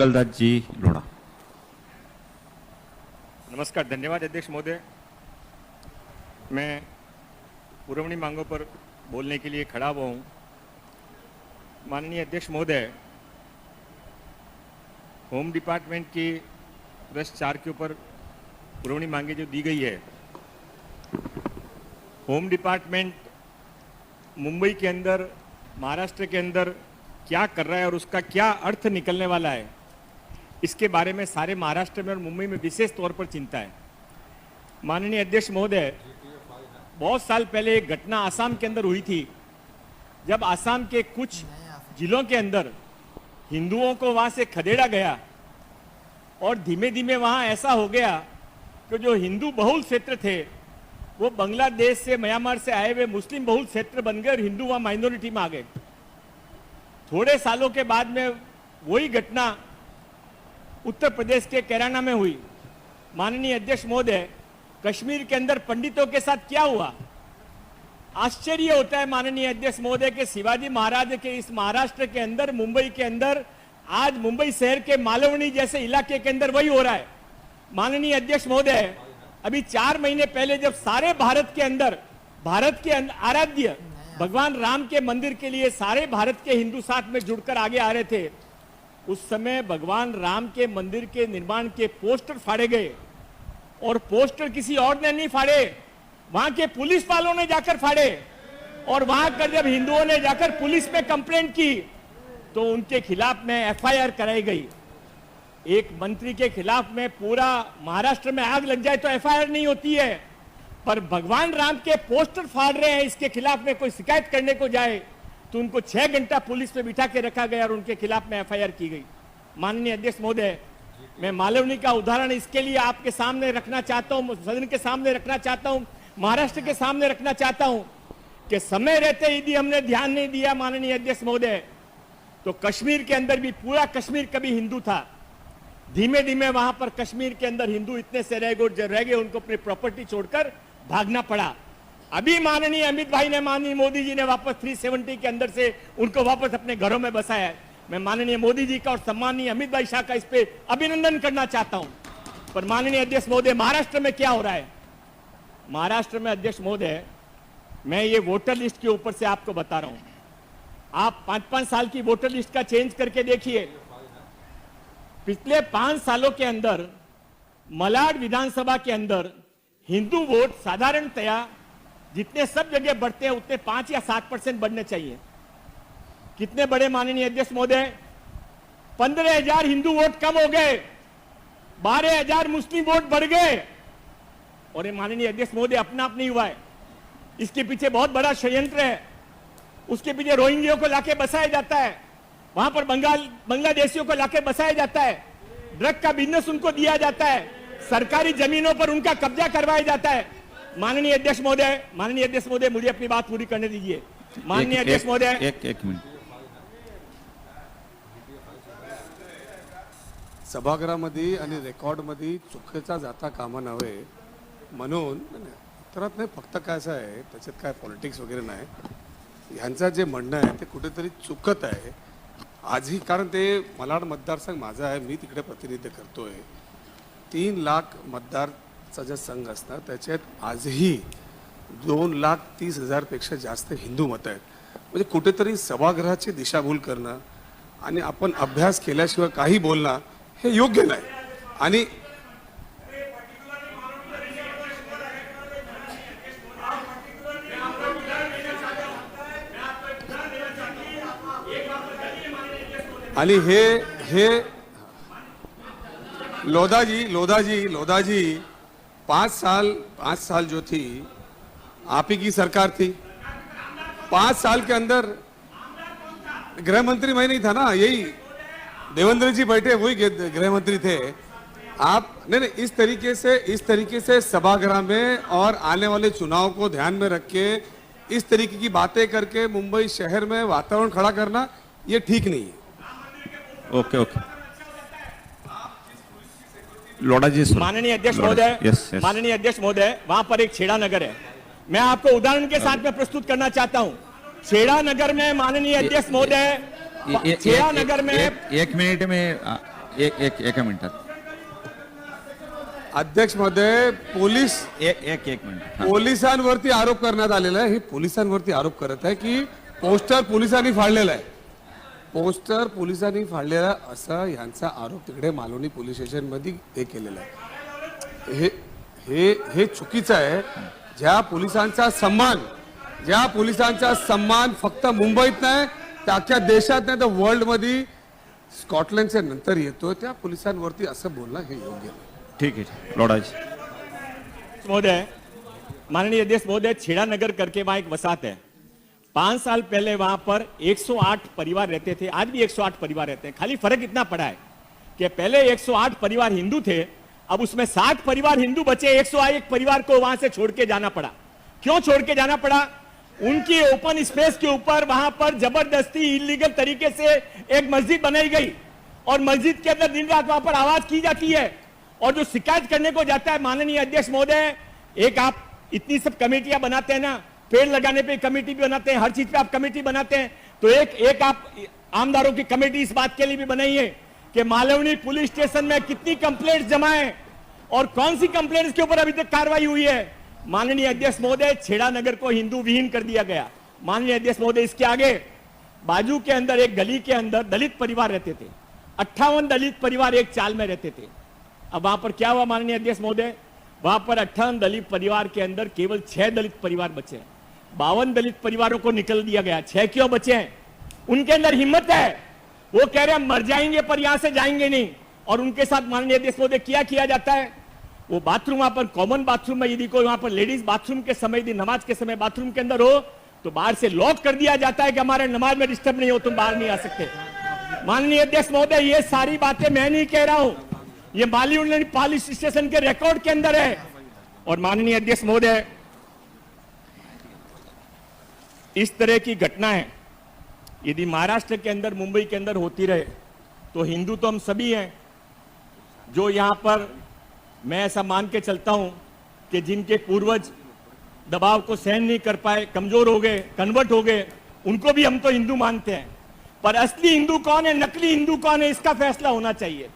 मंगलदास जी लोढ़ा। नमस्कार, धन्यवाद अध्यक्ष महोदय। मैं पुरवणी मांगों पर बोलने के लिए खड़ा हुआ हूँ। माननीय अध्यक्ष महोदय, होम डिपार्टमेंट की प्रश्न 4 के ऊपर पुरवणी मांगे जो दी गई है, होम डिपार्टमेंट मुंबई के अंदर, महाराष्ट्र के अंदर क्या कर रहा है और उसका क्या अर्थ निकलने वाला है, इसके बारे में सारे महाराष्ट्र में और मुंबई में विशेष तौर पर चिंता है। माननीय अध्यक्ष महोदय, बहुत साल पहले एक घटना आसाम के अंदर हुई थी, जब आसाम के कुछ जिलों के अंदर हिंदुओं को वहां से खदेड़ा गया और धीमे धीमे वहां ऐसा हो गया कि जो हिंदू बहुल क्षेत्र थे वो बांग्लादेश से, म्यांमार से आए हुए मुस्लिम बहुल क्षेत्र बन गए और हिंदू वहां माइनॉरिटी में आ गए। थोड़े सालों के बाद में वही घटना उत्तर प्रदेश के कैराना में हुई। माननीय अध्यक्ष महोदय, कश्मीर के अंदर पंडितों के साथ क्या हुआ? आश्चर्य होता है माननीय अध्यक्ष महोदय के शिवाजी महाराज के इस महाराष्ट्र के अंदर, मुंबई के अंदर, आज मुंबई शहर के मालवनी जैसे इलाके के अंदर वही हो रहा है। माननीय अध्यक्ष महोदय, अभी 4 महीने पहले जब सारे भारत के अंदर, भारत के आराध्य भगवान राम के मंदिर के लिए सारे भारत के हिंदू साथ में जुड़कर आगे आ रहे थे, उस समय भगवान राम के मंदिर के निर्माण के पोस्टर फाड़े गए और पोस्टर किसी और ने नहीं फाड़े, वहां के पुलिस वालों ने जाकर फाड़े। और वहां कर जब हिंदुओं ने जाकर पुलिस पे कंप्लेंट की तो उनके खिलाफ में एफआईआर कराई गई। एक मंत्री के खिलाफ में पूरा महाराष्ट्र में आग लग जाए तो एफआईआर नहीं होती है, पर भगवान राम के पोस्टर फाड़ रहे हैं, इसके खिलाफ में कोई शिकायत करने को जाए तो उनको 6 घंटा पुलिस में बिठा के रखा गया और उनके खिलाफ में एफआईआर की गई। माननीय अध्यक्ष महोदय, मैं मालवनी का उदाहरण इसके लिए आपके सामने रखना चाहता हूं, सदन के सामने रखना चाहता हूं, महाराष्ट्र के सामने रखना चाहता हूं कि समय रहते यदि हमने ध्यान नहीं दिया माननीय अध्यक्ष महोदय, तो कश्मीर के अंदर भी पूरा कश्मीर कभी हिंदू था, धीमे धीमे वहां पर कश्मीर के अंदर हिंदू इतने से रह गए उनको अपनी प्रॉपर्टी छोड़कर भागना पड़ा। अभी माननीय अमित भाई ने, माननीय मोदी जी ने वापस 370 के अंदर से उनको वापस अपने घरों में बसाया है। मैं माननीय मोदी जी का और सम्माननीय अमित भाई शाह का इस पे अभिनंदन करना चाहता हूं। पर माननीय अध्यक्ष महोदय, महाराष्ट्र में क्या हो रहा है? महाराष्ट्र में अध्यक्ष महोदय, मैं ये वोटर लिस्ट के ऊपर से आपको बता रहा हूं, आप 5-5 साल की वोटर लिस्ट का चेंज करके देखिए। पिछले 5 सालों के अंदर मलाड विधानसभा के अंदर हिंदू वोट साधारणतया जितने सब जगह बढ़ते हैं उतने 5 या 7% बढ़ने चाहिए। कितने बड़े माननीय अध्यक्ष महोदय? 15,000 हिंदू वोट कम हो गए, 12,000 मुस्लिम वोट बढ़ गए। और ये माननीय अध्यक्ष महोदय अपना आप नहीं हुआ है, इसके पीछे बहुत बड़ा षड्यंत्र है। उसके पीछे रोहिंग्या को लाके बसाया जाता है, वहां पर बांग्लादेशियों को लाके बसाया जाता है, ड्रग का बिजनेस उनको दिया जाता है, सरकारी जमीनों पर उनका कब्जा करवाया जाता है। माननीय अध्यक्ष महोदय, मुझे अपनी बात पूरी करने दीजिए। माननीय अध्यक्ष महोदय, एक मिनिट। सभागृहामध्ये आणि रेकॉर्डमध्ये चुकीचा जाता कामा नव्हे म्हणून उत्तरात नाही, फक्त काय असं आहे, त्याच्यात काय पॉलिटिक्स वगैरे नाही, ह्यांचं जे म्हणणं आहे ते कुठेतरी चुकत आहे आजही। कारण ते मलाड मतदारसंघ माझा आहे, मी तिकडे प्रतिनिधित्व करतोय। 3 लाख मतदारचा जो संघ असणार त्याच्यात आजही 2,30,000 पेक्षा जास्त हिंदू मत आहेत। म्हणजे कुठेतरी सभागृहाची दिशाभूल करणं आणि आपण अभ्यास केल्याशिवाय काही बोलणं हे योग्य नाही। आणि आणि हे लोधाजी 5 साल जो थी आप ही की सरकार थी। 5 साल के अंदर गृह मंत्री मैं नहीं था ना, यही देवेंद्र जी बैठे, वही गृह मंत्री थे आप। नहीं, इस तरीके से सभागृह में और आने वाले चुनाव को ध्यान में रख के इस तरीके की बातें करके मुंबई शहर में वातावरण खड़ा करना ये ठीक नहीं है। ओके। लोढ़ा जी, माननीय अध्यक्ष महोदय, वहां पर एक छेड़ा नगर है, मैं आपको उदाहरण के साथ में प्रस्तुत करना चाहता हूं। छेड़ा नगर में माननीय अध्यक्ष महोदय, छेड़ा नगर में एक मिनट में एका मिनिटात अध्यक्ष महोदय, पोलीस एक मिनिट हां. पोलिसांवरती आरोप करण्यात आलेला आहे. हे पोलिसांवरती आरोप करत आहे की पोस्टर पोलिसांनी फाडलेला आहे. पोस्टर पोलिसांनी फाडलेला असा यांचा आरोप तिकडे मालवणी पोलीस स्टेशन मध्ये हे केलेला आहे. हे हे हे चुकीचं आहे. ज्या पोलिसांचा सन्मान फक्त मुंबईत नाही तर अख्ख्या देशात नाही तर वर्ल्ड मध्ये स्कॉटलंडच्या नंतर येतो, त्या पोलिसांवरती असं बोलणं हे योग्य नाही. ठीक है लोढ़ाजी. महोदय, माननीय अध्यक्ष महोदय, छेड़ा नगर करके वहां एक वसाहत है. 5 साल पहले वहां पर 108 परिवार रहते थे. आज भी 108 परिवार रहते हैं. खाली फर्क इतना पड़ा है कि पहले 108 परिवार हिंदू थे, अब उसमें 60 परिवार हिंदू बचे. 101 परिवार को वहां से छोड़ के जाना पड़ा. क्यों छोड़ के जाना पड़ा? उनकी ओपन स्पेस के ऊपर वहां पर जबरदस्ती इलीगल तरीके से एक मस्जिद बनाई गई और मस्जिद के अंदर दिन रात वहां पर आवाज की जाती है. और जो शिकायत करने को जाता है, माननीय अध्यक्ष महोदय, एक आप इतनी सब कमेटियां बनाते हैं ना, पेड़ लगाने पे कमेटी भी बनाते हैं, हर चीज पे आप कमेटी बनाते हैं, तो एक आप आमदारों की कमेटी इस बात के लिए भी बनाई है कि मालवनी पुलिस स्टेशन में कितनी कंप्लेंट्स जमा है और कौन सी कंप्लेंट्स के ऊपर अभी तक कार्रवाई हुई है. माननीय अध्यक्ष महोदय, छेड़ा नगर को हिंदू विहीन कर दिया गया. माननीय अध्यक्ष महोदय, इसके आगे बाजू के अंदर एक गली के अंदर दलित परिवार रहते थे. 58 दलित परिवार एक चाल में रहते थे. अब वहां पर क्या हुआ माननीय अध्यक्ष महोदय? वहां पर 58 दलित परिवार के अंदर केवल 6 दलित परिवार बचे. 52 दलित परिवारों को निकल दिया गया. 6 क्यों बचे हैं? उनके अंदर हिम्मत है, वो कह रहे हैं मर जाएंगे पर यहां से जाएंगे नहीं. और उनके साथ माननीय अध्यक्ष महोदय क्या किया जाता है? वो बाथरूम वहां पर कॉमन बाथरूम में यदि कोई वहां पर लेडीज बाथरूम के समय, यदि नमाज के समय बाथरूम के अंदर हो तो बाहर से लॉक कर दिया जाता है कि हमारे नमाज में डिस्टर्ब नहीं हो, तुम बाहर नहीं आ सकते. माननीय अध्यक्ष महोदय, ये सारी बातें मैं नहीं कह रहा हूं, ये मालवनी पुलिस स्टेशन के रिकॉर्ड के अंदर है. और माननीय अध्यक्ष महोदय, इस तरह की घटनाएं यदि महाराष्ट्र के अंदर, मुंबई के अंदर होती रहे तो हिंदू तो हम सभी हैं. जो यहां पर मैं ऐसा मान के चलता हूं कि जिनके पूर्वज दबाव को सहन नहीं कर पाए, कमजोर हो गए, कन्वर्ट हो गए, उनको भी हम तो हिंदू मानते हैं. पर असली हिंदू कौन है, नकली हिंदू कौन है, इसका फैसला होना चाहिए.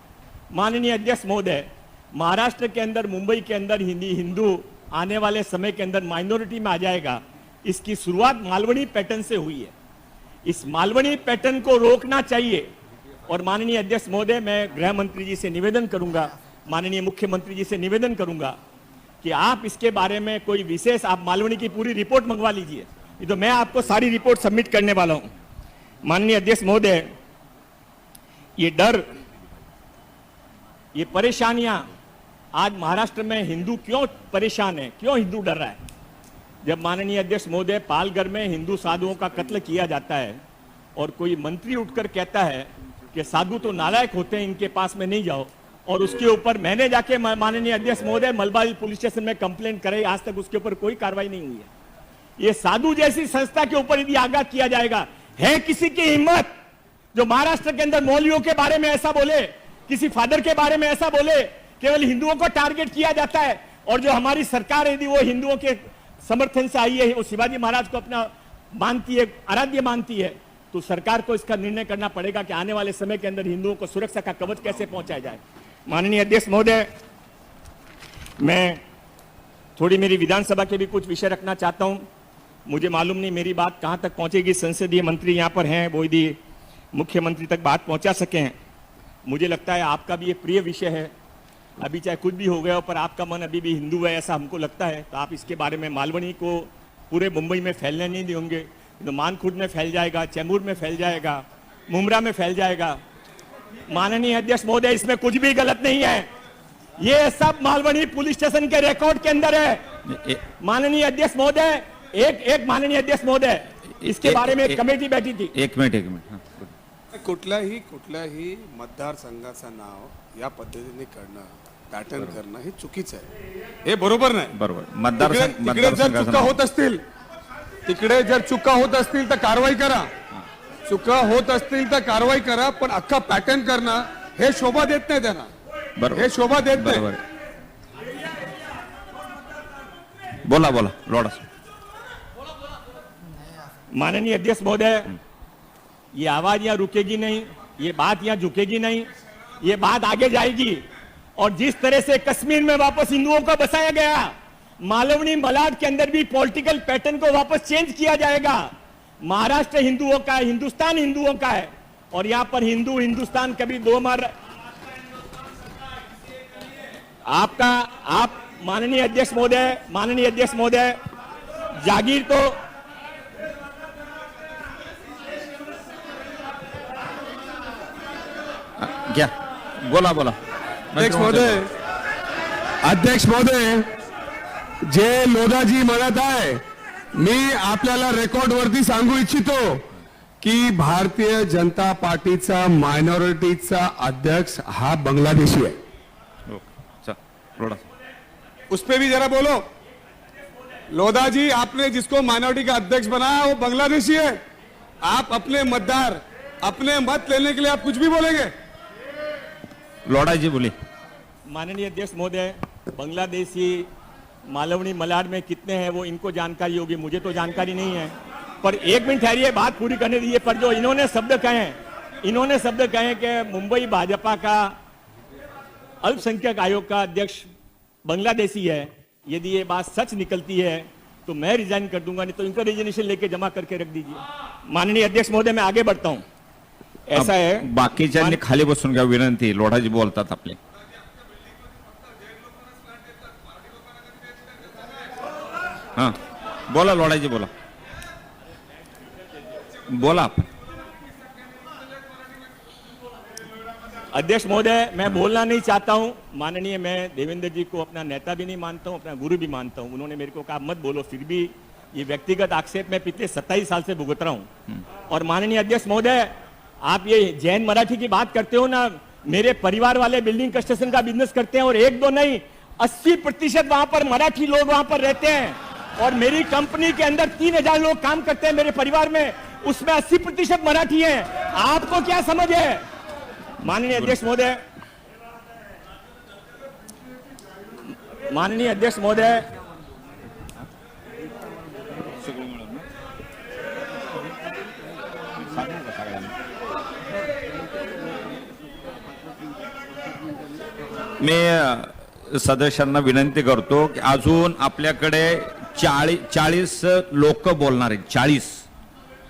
माननीय अध्यक्ष महोदय, महाराष्ट्र के अंदर, मुंबई के अंदर हिंदू आने वाले समय के अंदर माइनॉरिटी में आ जाएगा. इसकी शुरुआत मालवनी पैटर्न से हुई है. इस मालवनी पैटर्न को रोकना चाहिए. और माननीय अध्यक्ष महोदय, मैं गृह मंत्री जी से निवेदन करूंगा, माननीय मुख्यमंत्री जी से निवेदन करूंगा कि आप इसके बारे में कोई विशेष, आप मालवनी की पूरी रिपोर्ट मंगवा लीजिए. ये तो मैं आपको सारी रिपोर्ट सबमिट करने वाला हूं. माननीय अध्यक्ष महोदय, ये डर, ये परेशानियां, आज महाराष्ट्र में हिंदू क्यों परेशान है, क्यों हिंदू डर रहा है? जब माननीय अध्यक्ष महोदय, पालघर में हिंदू साधुओं का कत्ल किया जाता है और कोई मंत्री उठकर कहता है कि साधु तो नालायक होते हैं, इनके पास में नहीं जाओ, और उसके ऊपर मैंने जाके माननीय अध्यक्ष महोदय मलबारी पुलिस स्टेशन में कंप्लेंट कराई, आज तक उसके ऊपर कोई कार्रवाई नहीं हुई है. ये साधु जैसी संस्था के ऊपर यदि आघात किया जाएगा, है किसी की हिम्मत जो महाराष्ट्र के अंदर मौलवियों के बारे में ऐसा बोले, किसी फादर के बारे में ऐसा बोले? केवल हिंदुओं को टारगेट किया जाता है. और जो हमारी सरकार यदि वो हिंदुओं के समर्थन से आई है, वो शिवाजी महाराज को अपना मानती है, आराध्य मानती है, तो सरकार को इसका निर्णय करना पड़ेगा कि आने वाले समय के अंदर हिंदुओं को सुरक्षा का कवच कैसे पहुंचाया जाए. माननीय अध्यक्ष महोदय, मैं थोड़ी मेरी विधानसभा के भी कुछ विषय रखना चाहता हूं. मुझे मालूम नहीं मेरी बात कहां तक पहुंचेगी. संसदीय मंत्री यहां पर हैं, वो यदि मुख्यमंत्री तक बात पहुंचा सके हैं. मुझे लगता है आपका भी ये प्रिय विषय है. अभी चाहे कुछ भी हो गया हो, पर आपका मन अभी भी हिंदू है, ऐसा हमको लगता है. तो आप इसके बारे में मालवनी को पूरे मुंबई में फैलने नहीं देंगे, तो मानखुर्द में फैल जाएगा, चैम्बूर में फैल जाएगा, मुमरा में फैल जाएगा. माननीय अध्यक्ष महोदय, इसमें कुछ भी गलत नहीं है. ये सब मालवनी पुलिस स्टेशन के रिकॉर्ड के अंदर है. माननीय अध्यक्ष महोदय, एक माननीय अध्यक्ष महोदय, इसके बारे में एक कमेटी बैठी थी. एक मिनिट हां. कुठल्याही मतदारसंघाचं नाव या पद्धतीने करणं, पॅटर्न करणं हे चुकीचं आहे. हे बरोबर नाही. बरोबर. तिकडे जर चुका होत असतील, तिकडे जर चुका होत असतील तर कारवाई करा. चुका होत असतील तर कारवाई करा, पण अख्खा पॅटर्न करणं हे शोभा देत नाही त्यांना. बरोबर. हे शोभा देत नाही. बरोबर. बोला बोला लोढ़ा. माननीय अध्यक्ष महोदय, ये आवाज यहाँ रुकेगी नहीं, ये बात यहाँ झुकेगी नहीं. ये बात आगे जाएगी। और जिस तरह से कश्मीर में वापस हिंदुओं को बसाया गया, मालवनी मलाड के अंदर भी पॉलिटिकल पैटर्न को वापस चेंज किया जाएगा। महाराष्ट्र हिंदुओं का है, हिंदुस्तान हिंदुओं का है, और यहां पर हिंदू हिंदुस्तान कभी दो मार। आप माननीय अध्यक्ष महोदय जागीर तो घ्या, बोला बोला. अध्यक्ष महोदय जे लोधाजी म्हणत आहे, मी आपल्याला रेकॉर्ड वरती सांगू इच्छितो की भारतीय जनता पार्टीचा मायनॉरिटीचा अध्यक्ष हा बांग्लादेशी है. ओके, चल, लोढा. उस पे भी जरा बोलो. लोधा जी, आपने जिसको माइनॉरिटी का अध्यक्ष बनाया वो बांग्लादेशी है. आप अपने मतदार, अपने मत लेने के लिए आप कुछ भी बोलेंगे. लोढाजी बोली. माननीय अध्यक्ष महोदय, बांग्लादेशी मालवनी मलाड में कितने हैं वो इनको जानकारी होगी, मुझे तो जानकारी नहीं है. पर एक मिनट ठहरिए, बात पूरी करने दीजिए. पर जो इन्होंने शब्द कहे कि मुंबई भाजपा का अल्पसंख्यक आयोग का अध्यक्ष बांग्लादेशी है, यदि ये बात सच निकलती है तो मैं रिजाइन कर दूंगा, नहीं तो इनका रिजिग्नेशन लेके जमा करके रख दीजिए. माननीय अध्यक्ष महोदय, मैं आगे बढ़ता हूं. ऐसा है, बाकीच्यांनी खाली बसून घ्या, विनंती. लोढाजी बोलतात आपले. हा, बोला लोढाजी, बोला बोला आपण. अध्यक्ष महोदय, मैं बोलना नहीं चाहता हूं. माननीय, मैं देवेंद्र जी को अपना नेता भी नहीं मानता हूं, अपना गुरु भी मानता हूं. उन्होंने मेरे को कहा मत बोलो, फिर भी ये व्यक्तिगत आक्षेप मैं पिछले 27 साल से भुगत रहा हूं. और माननीय अध्यक्ष महोदय, आप ये जैन मराठी की बात करते हो ना, मेरे परिवार वाले बिल्डिंग कंस्ट्रक्शन का बिजनेस करते हैं, और एक दो नहीं 80% वहां पर मराठी लोग वहां पर रहते हैं. और मेरी कंपनी के अंदर 3000 लोग काम करते हैं मेरे परिवार में, उसमें 80% मराठी है. आपको क्या समझ है? माननीय अध्यक्ष महोदय, मी सदस्यांना विनंती करतो की अजून आपल्याकडे 40 लोक बोलणार आहेत. 40.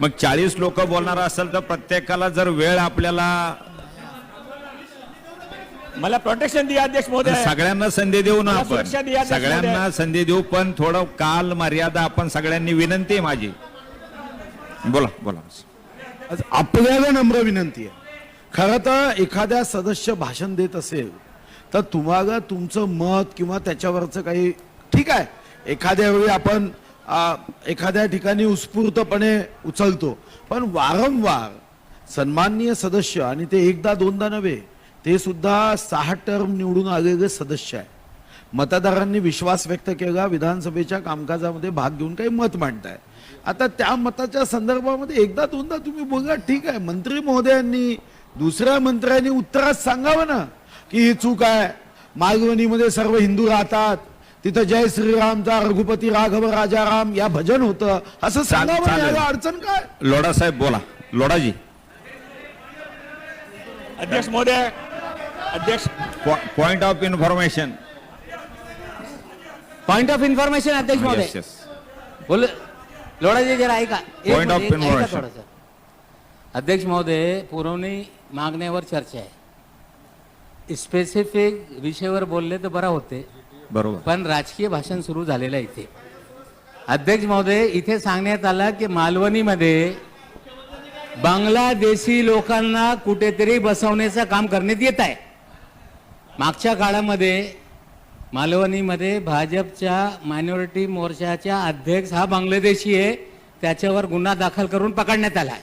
मग 40 लोक बोलणार असेल तर प्रत्येकाला जर वेळ आपल्याला मला प्रोटेक्शन दिया अध्यक्ष महोदय. सगळ्यांना संधी देऊ ना, मला आपण सुरक्षा द्या अध्यक्ष सगळ्यांना महोदय. संधी देऊ, पण थोडं काल मर्यादा आपण सगळ्यांनी. विनंती आहे माझी. बोला बोला. आपल्याला नम्र विनंती आहे. खरं तर एखाद्या सदस्य भाषण देत असेल तर तुम्हाला तुमचं मत किंवा त्याच्यावरचं काही ठीक आहे, एखाद्या वेळी आपण एखाद्या ठिकाणी उत्स्फूर्तपणे उचलतो, पण वारंवार सन्माननीय सदस्य, आणि ते एकदा दोनदा नव्हे, ते सुद्धा 6 टर्म निवडून आलेले सदस्य आहे. मतदारांनी विश्वास व्यक्त केला, विधानसभेच्या कामकाजामध्ये भाग घेऊन काही मत मांडताय. आता त्या मताच्या संदर्भामध्ये एकदा दोनदा तुम्ही बोला, ठीक आहे. मंत्री महोदयांनी, दुसऱ्या मंत्र्यांनी उत्तरात सांगावं ना की ही चूक आहे, मालवणीमध्ये सर्व हिंदू राहतात, तिथं जय श्रीरामचा रघुपती राघव राजाराम या भजन होतं, असं सांगावं. याला अडचण काय? लोढा साहेब बोला. लोढाजी. अध्यक्ष महोदय, पॉइंट ऑफ इन्फॉर्मेशन. अध्यक्ष महोदय बोल. लोढाजी जरा ऐका. Point of information. थोडंसं. अध्यक्ष महोदय, पुरवणी मागण्यावर चर्चा आहे. स्पेसिफिक विषयावर बोलले तर बरं होते, बरोबर. पण राजकीय भाषण सुरू झालेलं आहे इथे. अध्यक्ष महोदय, इथे सांगण्यात आलं की मालवणीमध्ये बांगलादेशी लोकांना कुठेतरी बसवण्याचं काम करण्यात येत आहे. मागच्या काळामध्ये मालवणीमध्ये भाजपच्या मायनॉरिटी मोर्चाच्या अध्यक्ष हा बांगलादेशी आहे, त्याच्यावर गुन्हा दाखल करून पकडण्यात आला.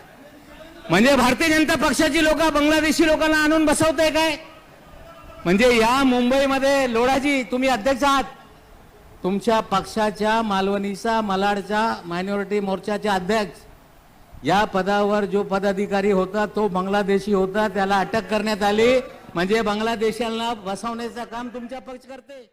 म्हणजे भारतीय जनता पक्षाची लोक बांगलादेशी लोकांना आणून बसवताय काय? म्हणजे या मुंबईमध्ये लोढाजी तुम्ही अध्यक्ष आहात, तुमच्या पक्षाच्या मालवणीचा मलाडचा मायनॉरिटी मोर्चाचा अध्यक्ष, या पदावर जो पदाधिकारी होता तो बांगलादेशी होता, त्याला अटक करण्यात आली. म्हणजे बांगलादेशाला बसवण्याचं काम तुमचा पक्ष करते.